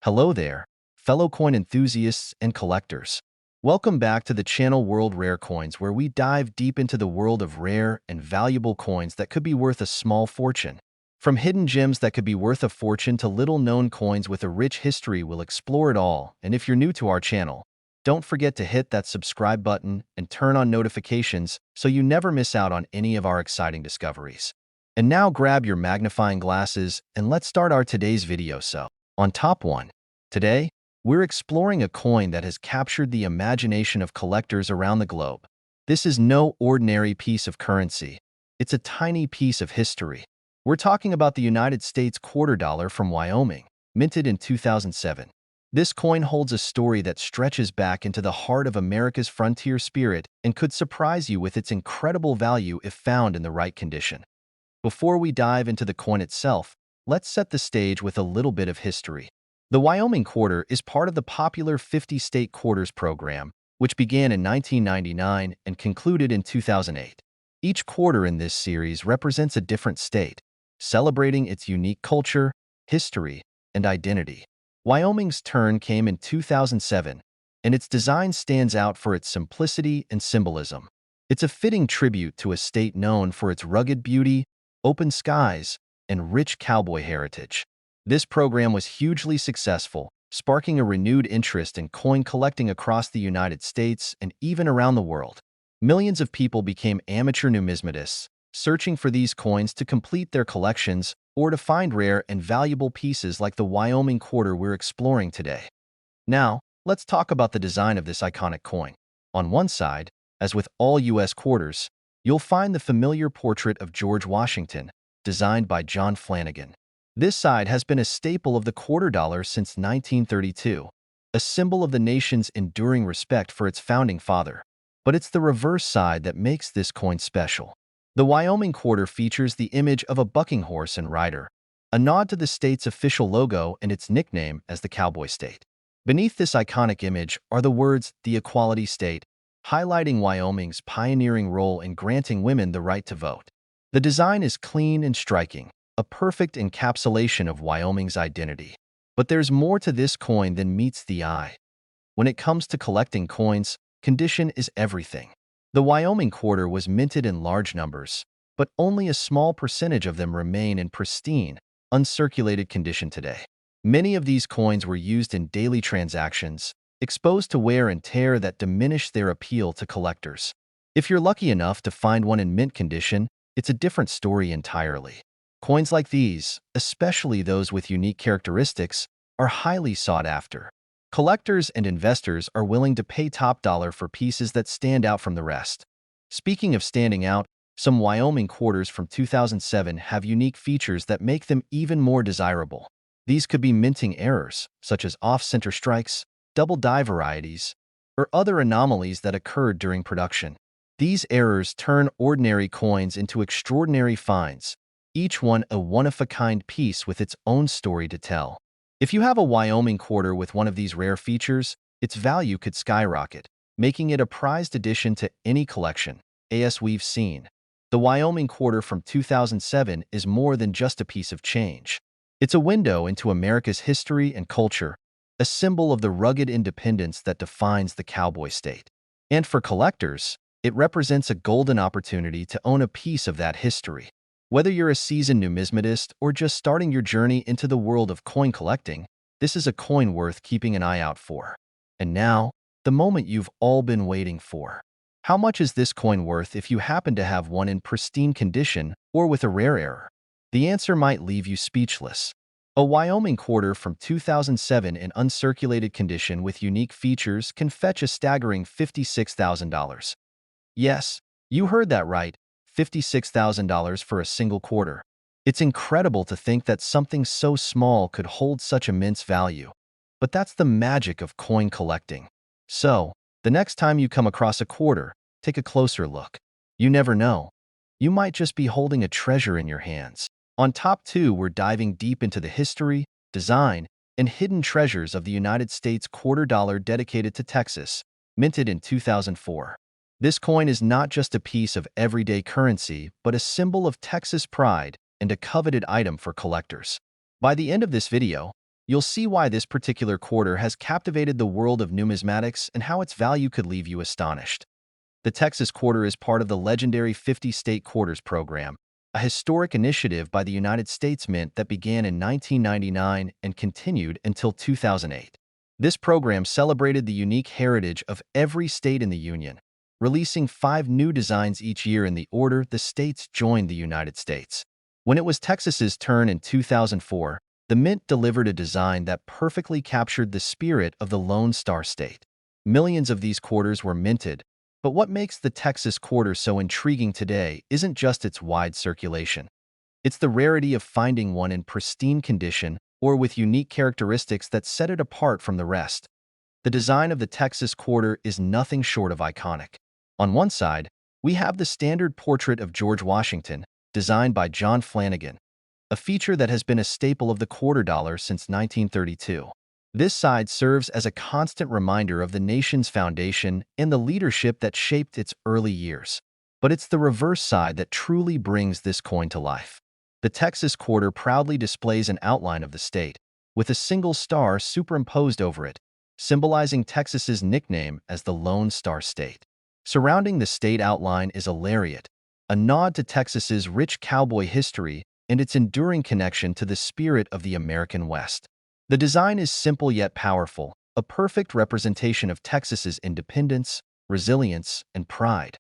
Hello there, fellow coin enthusiasts and collectors. Welcome back to the channel World Rare Coins, where we dive deep into the world of rare and valuable coins that could be worth a small fortune. From hidden gems that could be worth a fortune to little-known coins with a rich history, we'll explore it all. And if you're new to our channel, don't forget to hit that subscribe button and turn on notifications so you never miss out on any of our exciting discoveries. And now grab your magnifying glasses and let's start our today's video. On top 1. Today, we're exploring a coin that has captured the imagination of collectors around the globe. This is no ordinary piece of currency. It's a tiny piece of history. We're talking about the United States quarter dollar from Wyoming, minted in 2007. This coin holds a story that stretches back into the heart of America's frontier spirit and could surprise you with its incredible value if found in the right condition. Before we dive into the coin itself, let's set the stage with a little bit of history. The Wyoming quarter is part of the popular 50-state quarters program, which began in 1999 and concluded in 2008. Each quarter in this series represents a different state, celebrating its unique culture, history, and identity. Wyoming's turn came in 2007, and its design stands out for its simplicity and symbolism. It's a fitting tribute to a state known for its rugged beauty, open skies, and rich cowboy heritage. This program was hugely successful, sparking a renewed interest in coin collecting across the United States and even around the world. Millions of people became amateur numismatists, searching for these coins to complete their collections or to find rare and valuable pieces like the Wyoming quarter we're exploring today. Now, let's talk about the design of this iconic coin. On one side, as with all U.S. quarters, you'll find the familiar portrait of George Washington, designed by John Flanagan. This side has been a staple of the quarter dollar since 1932, a symbol of the nation's enduring respect for its founding father. But it's the reverse side that makes this coin special. The Wyoming quarter features the image of a bucking horse and rider, a nod to the state's official logo and its nickname as the Cowboy State. Beneath this iconic image are the words, "The Equality State," highlighting Wyoming's pioneering role in granting women the right to vote. The design is clean and striking, a perfect encapsulation of Wyoming's identity. But there's more to this coin than meets the eye. When it comes to collecting coins, condition is everything. The Wyoming quarter was minted in large numbers, but only a small percentage of them remain in pristine, uncirculated condition today. Many of these coins were used in daily transactions, exposed to wear and tear that diminished their appeal to collectors. If you're lucky enough to find one in mint condition, it's a different story entirely. Coins like these, especially those with unique characteristics, are highly sought after. Collectors and investors are willing to pay top dollar for pieces that stand out from the rest. Speaking of standing out, some Wyoming quarters from 2007 have unique features that make them even more desirable. These could be minting errors, such as off-center strikes, double die varieties, or other anomalies that occurred during production. These errors turn ordinary coins into extraordinary finds, each one a one-of-a-kind piece with its own story to tell. If you have a Wyoming quarter with one of these rare features, its value could skyrocket, making it a prized addition to any collection. As we've seen, the Wyoming quarter from 2007 is more than just a piece of change. It's a window into America's history and culture, a symbol of the rugged independence that defines the Cowboy State. And for collectors, it represents a golden opportunity to own a piece of that history. Whether you're a seasoned numismatist or just starting your journey into the world of coin collecting, this is a coin worth keeping an eye out for. And now, the moment you've all been waiting for. How much is this coin worth if you happen to have one in pristine condition or with a rare error? The answer might leave you speechless. A Wyoming quarter from 2007 in uncirculated condition with unique features can fetch a staggering $56,000. Yes, you heard that right. $56,000 for a single quarter. It's incredible to think that something so small could hold such immense value. But that's the magic of coin collecting. So, the next time you come across a quarter, take a closer look. You never know. You might just be holding a treasure in your hands. On top 2, we're diving deep into the history, design, and hidden treasures of the United States quarter dollar dedicated to Texas, minted in 2004. This coin is not just a piece of everyday currency, but a symbol of Texas pride and a coveted item for collectors. By the end of this video, you'll see why this particular quarter has captivated the world of numismatics and how its value could leave you astonished. The Texas Quarter is part of the legendary 50-State Quarters program, a historic initiative by the United States Mint that began in 1999 and continued until 2008. This program celebrated the unique heritage of every state in the Union, releasing 5 new designs each year in the order the states joined the United States. When it was Texas's turn in 2004, the Mint delivered a design that perfectly captured the spirit of the Lone Star State. Millions of these quarters were minted, but what makes the Texas Quarter so intriguing today isn't just its wide circulation. It's the rarity of finding one in pristine condition or with unique characteristics that set it apart from the rest. The design of the Texas Quarter is nothing short of iconic. On one side, we have the standard portrait of George Washington, designed by John Flanagan, a feature that has been a staple of the quarter dollar since 1932. This side serves as a constant reminder of the nation's foundation and the leadership that shaped its early years. But it's the reverse side that truly brings this coin to life. The Texas Quarter proudly displays an outline of the state, with a single star superimposed over it, symbolizing Texas's nickname as the Lone Star State. Surrounding the state outline is a lariat, a nod to Texas's rich cowboy history and its enduring connection to the spirit of the American West. The design is simple yet powerful, a perfect representation of Texas's independence, resilience, and pride.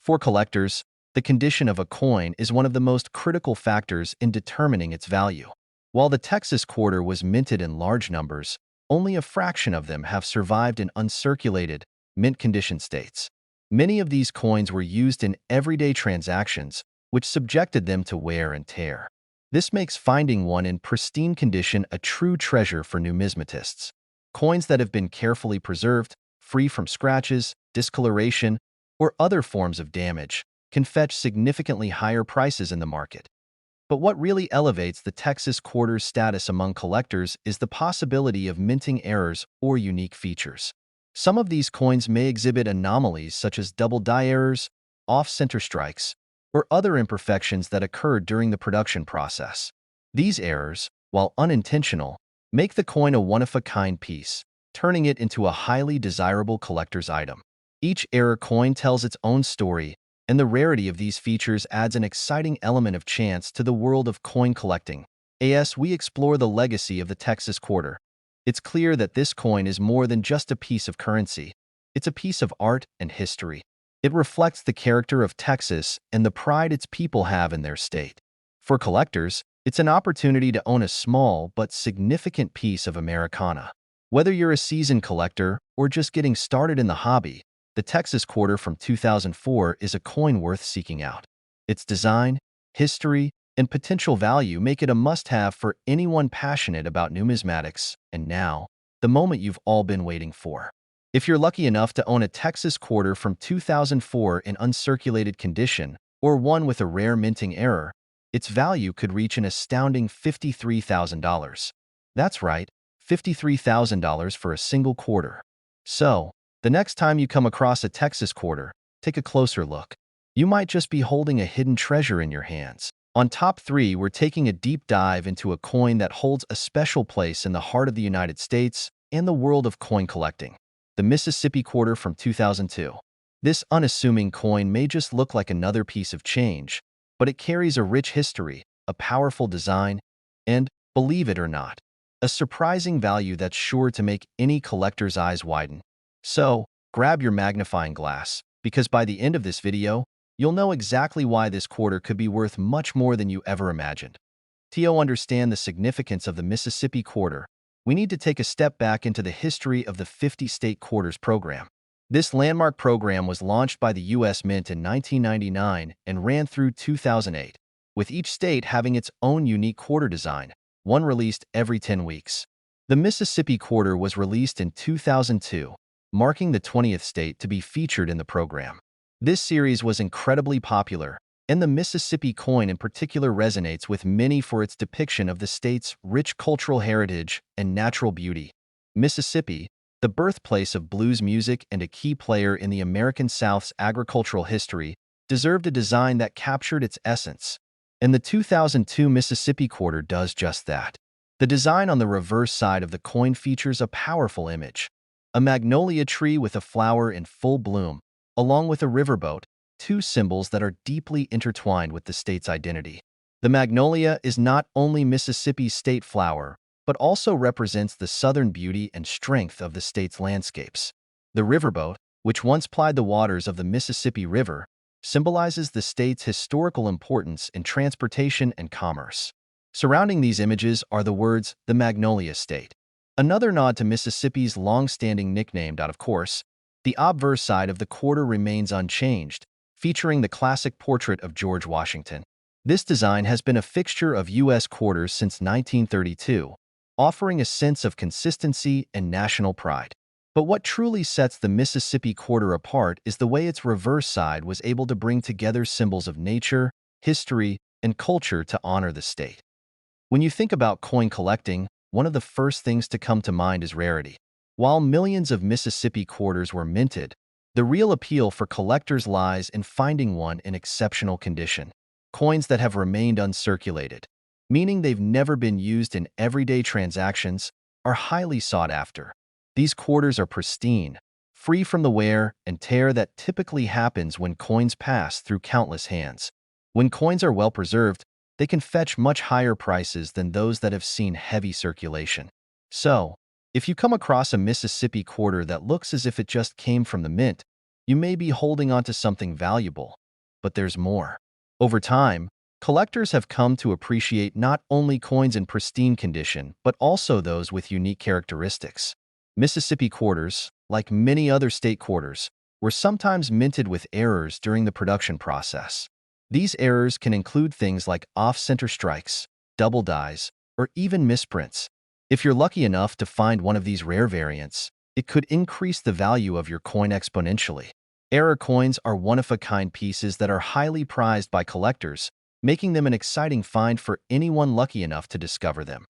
For collectors, the condition of a coin is one of the most critical factors in determining its value. While the Texas Quarter was minted in large numbers, only a fraction of them have survived in uncirculated, mint-condition states. Many of these coins were used in everyday transactions, which subjected them to wear and tear. This makes finding one in pristine condition a true treasure for numismatists. Coins that have been carefully preserved, free from scratches, discoloration, or other forms of damage, can fetch significantly higher prices in the market. But what really elevates the Texas Quarter's status among collectors is the possibility of minting errors or unique features. Some of these coins may exhibit anomalies such as double die errors, off-center strikes, or other imperfections that occurred during the production process. These errors, while unintentional, make the coin a one-of-a-kind piece, turning it into a highly desirable collector's item. Each error coin tells its own story, and the rarity of these features adds an exciting element of chance to the world of coin collecting. As we explore the legacy of the Texas Quarter, it's clear that this coin is more than just a piece of currency. It's a piece of art and history. It reflects the character of Texas and the pride its people have in their state. For collectors, it's an opportunity to own a small but significant piece of Americana. Whether you're a seasoned collector or just getting started in the hobby, the Texas Quarter from 2004 is a coin worth seeking out. Its design, history, and potential value make it a must-have for anyone passionate about numismatics, and now, the moment you've all been waiting for. If you're lucky enough to own a Texas Quarter from 2004 in uncirculated condition, or one with a rare minting error, its value could reach an astounding $53,000. That's right, $53,000 for a single quarter. So, the next time you come across a Texas Quarter, take a closer look. You might just be holding a hidden treasure in your hands. On Top 3, we're taking a deep dive into a coin that holds a special place in the heart of the United States and the world of coin collecting. The Mississippi Quarter from 2002. This unassuming coin may just look like another piece of change, but it carries a rich history, a powerful design, and, believe it or not, a surprising value that's sure to make any collector's eyes widen. So, grab your magnifying glass, because by the end of this video, you'll know exactly why this quarter could be worth much more than you ever imagined. To understand the significance of the Mississippi Quarter, we need to take a step back into the history of the 50-State Quarters program. This landmark program was launched by the U.S. Mint in 1999 and ran through 2008, with each state having its own unique quarter design, one released every 10 weeks. The Mississippi Quarter was released in 2002, marking the 20th state to be featured in the program. This series was incredibly popular, and the Mississippi coin in particular resonates with many for its depiction of the state's rich cultural heritage and natural beauty. Mississippi, the birthplace of blues music and a key player in the American South's agricultural history, deserved a design that captured its essence, and the 2002 Mississippi Quarter does just that. The design on the reverse side of the coin features a powerful image: a magnolia tree with a flower in full bloom, along with a riverboat, two symbols that are deeply intertwined with the state's identity. The magnolia is not only Mississippi's state flower, but also represents the southern beauty and strength of the state's landscapes. The riverboat, which once plied the waters of the Mississippi River, symbolizes the state's historical importance in transportation and commerce. Surrounding these images are the words, "the Magnolia State." Another nod to Mississippi's long-standing nickname. Of course, the obverse side of the quarter remains unchanged, featuring the classic portrait of George Washington. This design has been a fixture of U.S. quarters since 1932, offering a sense of consistency and national pride. But what truly sets the Mississippi quarter apart is the way its reverse side was able to bring together symbols of nature, history, and culture to honor the state. When you think about coin collecting, one of the first things to come to mind is rarity. While millions of Mississippi quarters were minted, the real appeal for collectors lies in finding one in exceptional condition. Coins that have remained uncirculated, meaning they've never been used in everyday transactions, are highly sought after. These quarters are pristine, free from the wear and tear that typically happens when coins pass through countless hands. When coins are well preserved, they can fetch much higher prices than those that have seen heavy circulation. So, if you come across a Mississippi quarter that looks as if it just came from the mint, you may be holding onto something valuable. But there's more. Over time, collectors have come to appreciate not only coins in pristine condition, but also those with unique characteristics. Mississippi quarters, like many other state quarters, were sometimes minted with errors during the production process. These errors can include things like off-center strikes, double dies, or even misprints. If you're lucky enough to find one of these rare variants, it could increase the value of your coin exponentially. Error coins are one-of-a-kind pieces that are highly prized by collectors, making them an exciting find for anyone lucky enough to discover them.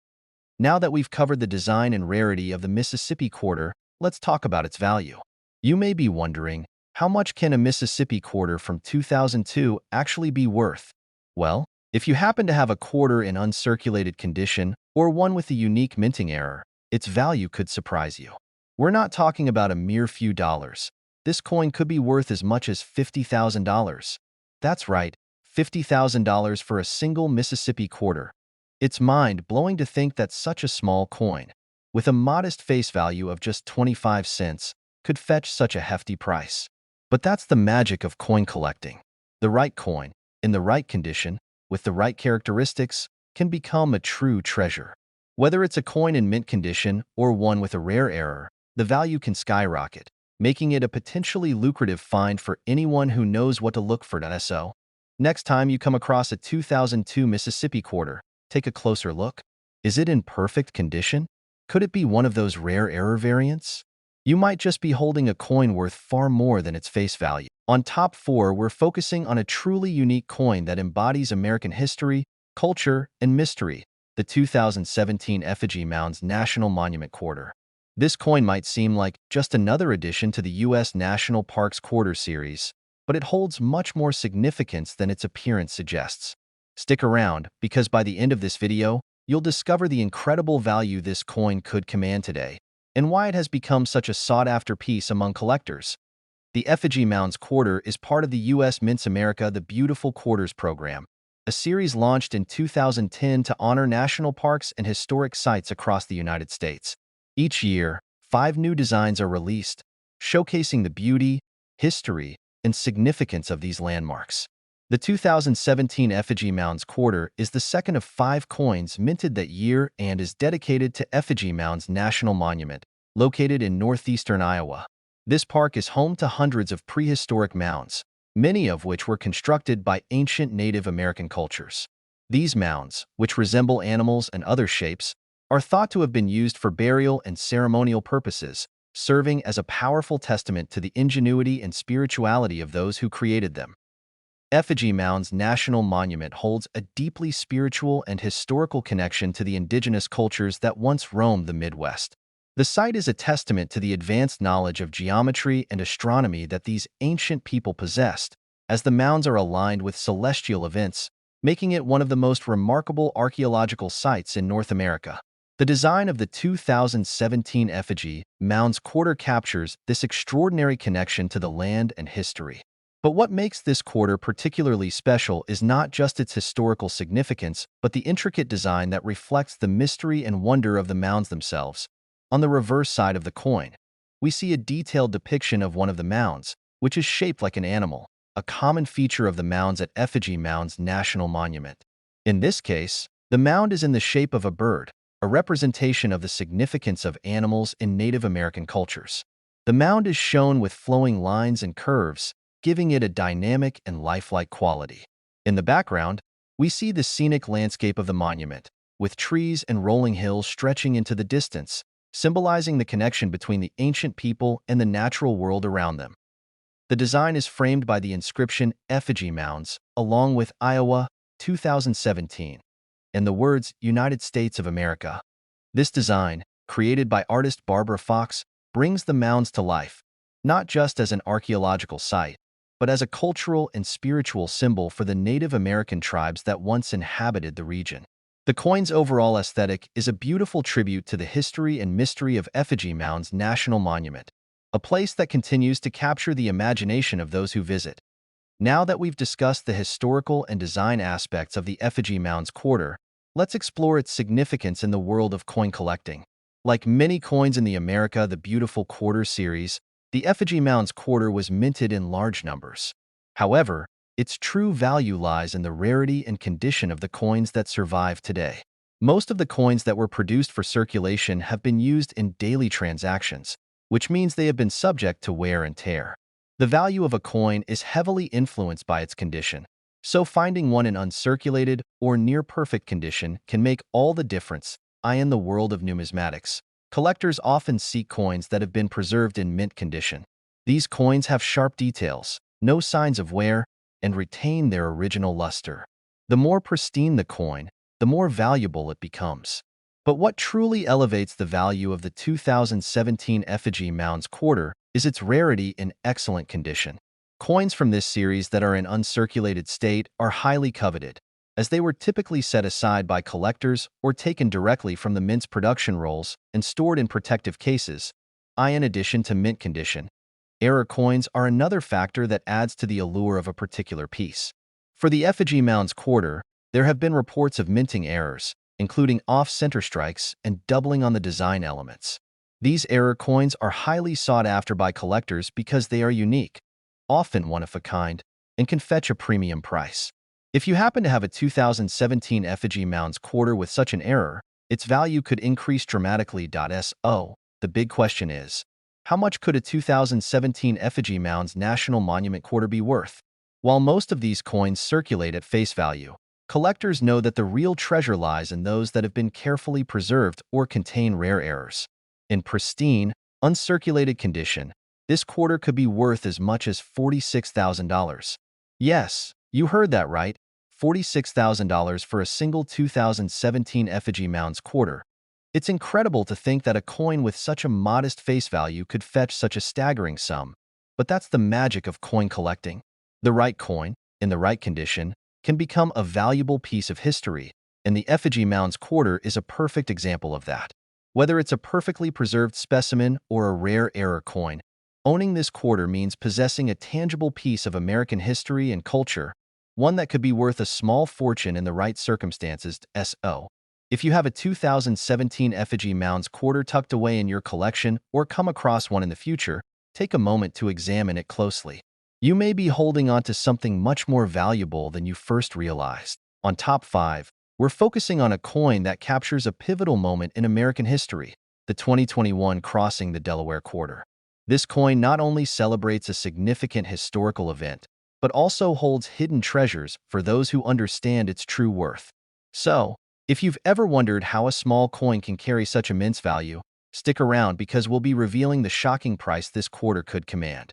Now that we've covered the design and rarity of the Mississippi quarter, let's talk about its value. You may be wondering, how much can a Mississippi quarter from 2002 actually be worth? Well, if you happen to have a quarter in uncirculated condition or one with a unique minting error, its value could surprise you. We're not talking about a mere few dollars. This coin could be worth as much as $50,000. That's right, $50,000 for a single Mississippi quarter. It's mind-blowing to think that such a small coin, with a modest face value of just 25 cents, could fetch such a hefty price. But that's the magic of coin collecting. The right coin, in the right condition, with the right characteristics, can become a true treasure. Whether it's a coin in mint condition or one with a rare error, the value can skyrocket, making it a potentially lucrative find for anyone who knows what to look for. So, next time you come across a 2002 Mississippi quarter, take a closer look. Is it in perfect condition? Could it be one of those rare error variants? You might just be holding a coin worth far more than its face value. On top 4, we're focusing on a truly unique coin that embodies American history, culture, and mystery: the 2017 Effigy Mounds National Monument Quarter. This coin might seem like just another addition to the U.S. National Parks Quarter series, but it holds much more significance than its appearance suggests. Stick around, because by the end of this video, you'll discover the incredible value this coin could command today, and why it has become such a sought-after piece among collectors. The Effigy Mounds Quarter is part of the U.S. Mint's America the Beautiful Quarters program, a series launched in 2010 to honor national parks and historic sites across the United States. Each year, 5 new designs are released, showcasing the beauty, history, and significance of these landmarks. The 2017 Effigy Mounds Quarter is the second of 5 coins minted that year and is dedicated to Effigy Mounds National Monument, located in northeastern Iowa. This park is home to hundreds of prehistoric mounds, many of which were constructed by ancient Native American cultures. These mounds, which resemble animals and other shapes, are thought to have been used for burial and ceremonial purposes, serving as a powerful testament to the ingenuity and spirituality of those who created them. Effigy Mounds National Monument holds a deeply spiritual and historical connection to the indigenous cultures that once roamed the Midwest. The site is a testament to the advanced knowledge of geometry and astronomy that these ancient people possessed, as the mounds are aligned with celestial events, making it one of the most remarkable archaeological sites in North America. The design of the 2017 effigy mounds quarter captures this extraordinary connection to the land and history. But what makes this quarter particularly special is not just its historical significance, but the intricate design that reflects the mystery and wonder of the mounds themselves. On the reverse side of the coin, we see a detailed depiction of one of the mounds, which is shaped like an animal, a common feature of the mounds at Effigy Mounds National Monument. In this case, the mound is in the shape of a bird, a representation of the significance of animals in Native American cultures. The mound is shown with flowing lines and curves, giving it a dynamic and lifelike quality. In the background, we see the scenic landscape of the monument, with trees and rolling hills stretching into the distance, symbolizing the connection between the ancient people and the natural world around them. The design is framed by the inscription Effigy Mounds, along with Iowa 2017, and the words United States of America. This design, created by artist Barbara Fox, brings the mounds to life, not just as an archaeological site, but as a cultural and spiritual symbol for the Native American tribes that once inhabited the region. The coin's overall aesthetic is a beautiful tribute to the history and mystery of Effigy Mounds National Monument, a place that continues to capture the imagination of those who visit. Now that we've discussed the historical and design aspects of the Effigy Mounds quarter, let's explore its significance in the world of coin collecting. Like many coins in the America the Beautiful Quarter series, the Effigy Mounds quarter was minted in large numbers. However, its true value lies in the rarity and condition of the coins that survive today. Most of the coins that were produced for circulation have been used in daily transactions, which means they have been subject to wear and tear. The value of a coin is heavily influenced by its condition, so finding one in uncirculated or near-perfect condition can make all the difference. In the world of numismatics, collectors often seek coins that have been preserved in mint condition. These coins have sharp details, no signs of wear, and retain their original luster. The more pristine the coin, the more valuable it becomes. But what truly elevates the value of the 2017 Effigy Mounds quarter is its rarity and excellent condition. Coins from this series that are in uncirculated state are highly coveted, as they were typically set aside by collectors or taken directly from the mint's production rolls and stored in protective cases. In addition to mint condition, error coins are another factor that adds to the allure of a particular piece. For the Effigy Mounds quarter, there have been reports of minting errors, including off-center strikes and doubling on the design elements. These error coins are highly sought after by collectors because they are unique, often one of a kind, and can fetch a premium price. If you happen to have a 2017 Effigy Mounds quarter with such an error, its value could increase dramatically. So, the big question is, how much could a 2017 Effigy Mounds National Monument quarter be worth? While most of these coins circulate at face value, collectors know that the real treasure lies in those that have been carefully preserved or contain rare errors. In pristine, uncirculated condition, this quarter could be worth as much as $46,000. Yes, you heard that right. $46,000 for a single 2017 Effigy Mounds quarter. It's incredible to think that a coin with such a modest face value could fetch such a staggering sum. But that's the magic of coin collecting. The right coin, in the right condition, can become a valuable piece of history, and the Effigy Mounds quarter is a perfect example of that. Whether it's a perfectly preserved specimen or a rare error coin, owning this quarter means possessing a tangible piece of American history and culture, one that could be worth a small fortune in the right circumstances. So, if you have a 2017 Effigy Mounds quarter tucked away in your collection or come across one in the future, take a moment to examine it closely. You may be holding on to something much more valuable than you first realized. On Top 5, we're focusing on a coin that captures a pivotal moment in American history, the 2021 Crossing the Delaware quarter. This coin not only celebrates a significant historical event, but also holds hidden treasures for those who understand its true worth. So, if you've ever wondered how a small coin can carry such immense value, stick around because we'll be revealing the shocking price this quarter could command.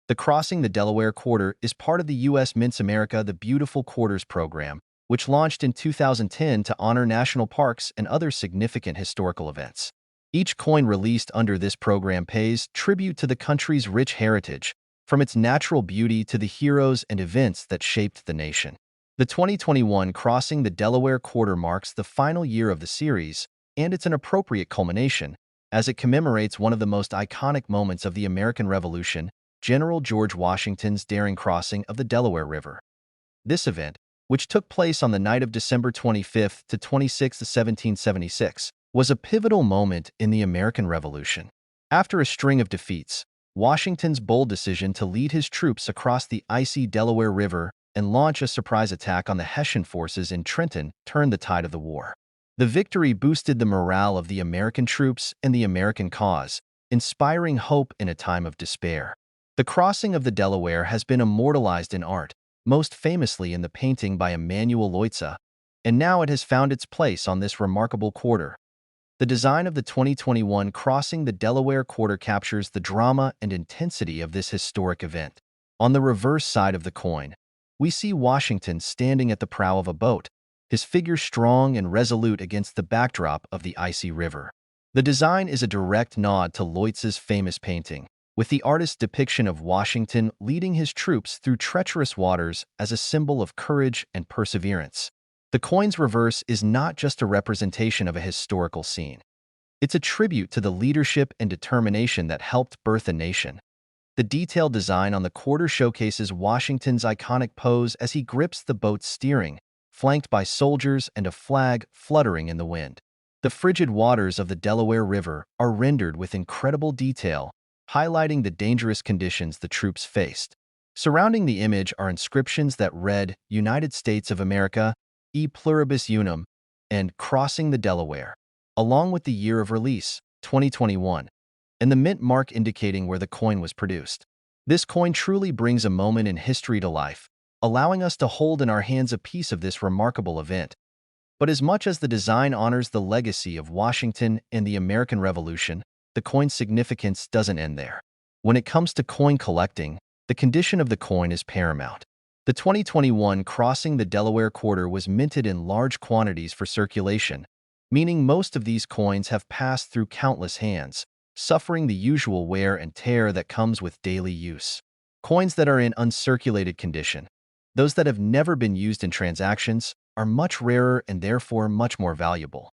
The Crossing the Delaware quarter is part of the U.S. Mint's America the Beautiful Quarters program, which launched in 2010 to honor national parks and other significant historical events. Each coin released under this program pays tribute to the country's rich heritage, from its natural beauty to the heroes and events that shaped the nation. The 2021 Crossing the Delaware quarter marks the final year of the series, and it's an appropriate culmination, as it commemorates one of the most iconic moments of the American Revolution, General George Washington's daring crossing of the Delaware River. This event, which took place on the night of December 25th to 26th, 1776, was a pivotal moment in the American Revolution. After a string of defeats, Washington's bold decision to lead his troops across the icy Delaware River and launch a surprise attack on the Hessian forces in Trenton turned the tide of the war. The victory boosted the morale of the American troops and the American cause, inspiring hope in a time of despair. The crossing of the Delaware has been immortalized in art, most famously in the painting by Emanuel Leutze, and now it has found its place on this remarkable quarter. The design of the 2021 Crossing the Delaware Quarter captures the drama and intensity of this historic event. On the reverse side of the coin, we see Washington standing at the prow of a boat, his figure strong and resolute against the backdrop of the icy river. The design is a direct nod to Leutze's famous painting, with the artist's depiction of Washington leading his troops through treacherous waters as a symbol of courage and perseverance. The coin's reverse is not just a representation of a historical scene. It's a tribute to the leadership and determination that helped birth a nation. The detailed design on the quarter showcases Washington's iconic pose as he grips the boat's steering, flanked by soldiers and a flag fluttering in the wind. The frigid waters of the Delaware River are rendered with incredible detail, highlighting the dangerous conditions the troops faced. Surrounding the image are inscriptions that read, "United States of America, E Pluribus Unum," and "Crossing the Delaware," along with the year of release, 2021, and the mint mark indicating where the coin was produced. This coin truly brings a moment in history to life, allowing us to hold in our hands a piece of this remarkable event. But as much as the design honors the legacy of Washington and the American Revolution, the coin's significance doesn't end there. When it comes to coin collecting, the condition of the coin is paramount. The 2021 Crossing the Delaware Quarter was minted in large quantities for circulation, meaning most of these coins have passed through countless hands, suffering the usual wear and tear that comes with daily use. Coins that are in uncirculated condition, those that have never been used in transactions, are much rarer and therefore much more valuable.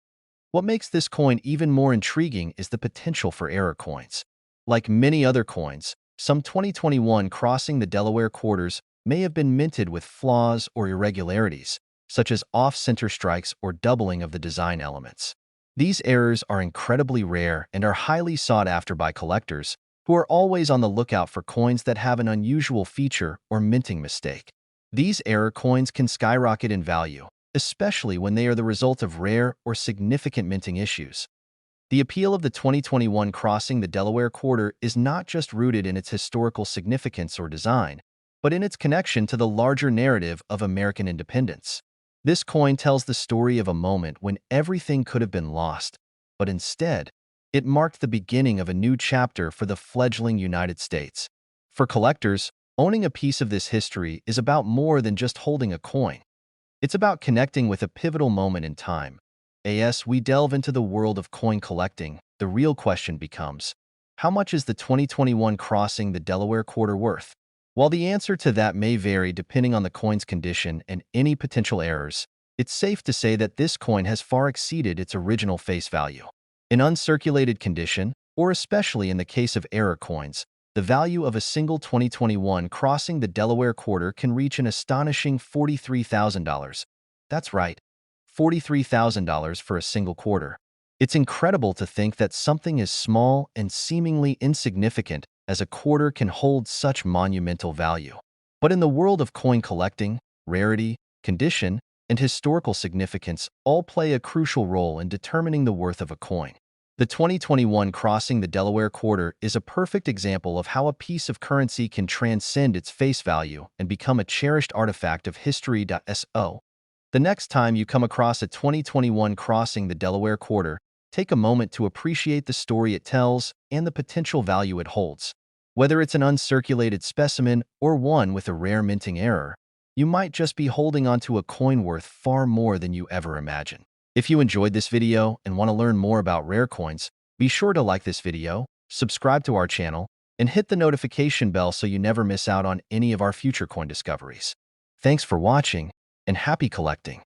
What makes this coin even more intriguing is the potential for error coins. Like many other coins, some 2021 Crossing the Delaware Quarters may have been minted with flaws or irregularities, such as off-center strikes or doubling of the design elements. These errors are incredibly rare and are highly sought after by collectors, who are always on the lookout for coins that have an unusual feature or minting mistake. These error coins can skyrocket in value, especially when they are the result of rare or significant minting issues. The appeal of the 2021 Crossing the Delaware Quarter is not just rooted in its historical significance or design, but in its connection to the larger narrative of American independence. This coin tells the story of a moment when everything could have been lost, but instead, it marked the beginning of a new chapter for the fledgling United States. For collectors, owning a piece of this history is about more than just holding a coin. It's about connecting with a pivotal moment in time. As we delve into the world of coin collecting, the real question becomes, how much is the 2021 Crossing the Delaware Quarter worth? While the answer to that may vary depending on the coin's condition and any potential errors, it's safe to say that this coin has far exceeded its original face value. In uncirculated condition, or especially in the case of error coins, the value of a single 2021 Crossing the Delaware Quarter can reach an astonishing $43,000. That's right, $43,000 for a single quarter. It's incredible to think that something as small and seemingly insignificant as a quarter can hold such monumental value. But in the world of coin collecting, rarity, condition, and historical significance all play a crucial role in determining the worth of a coin. The 2021 Crossing the Delaware Quarter is a perfect example of how a piece of currency can transcend its face value and become a cherished artifact of history. So, the next time you come across a 2021 Crossing the Delaware Quarter, take a moment to appreciate the story it tells and the potential value it holds. Whether it's an uncirculated specimen or one with a rare minting error, you might just be holding onto a coin worth far more than you ever imagined. If you enjoyed this video and want to learn more about rare coins, be sure to like this video, subscribe to our channel, and hit the notification bell so you never miss out on any of our future coin discoveries. Thanks for watching, and happy collecting!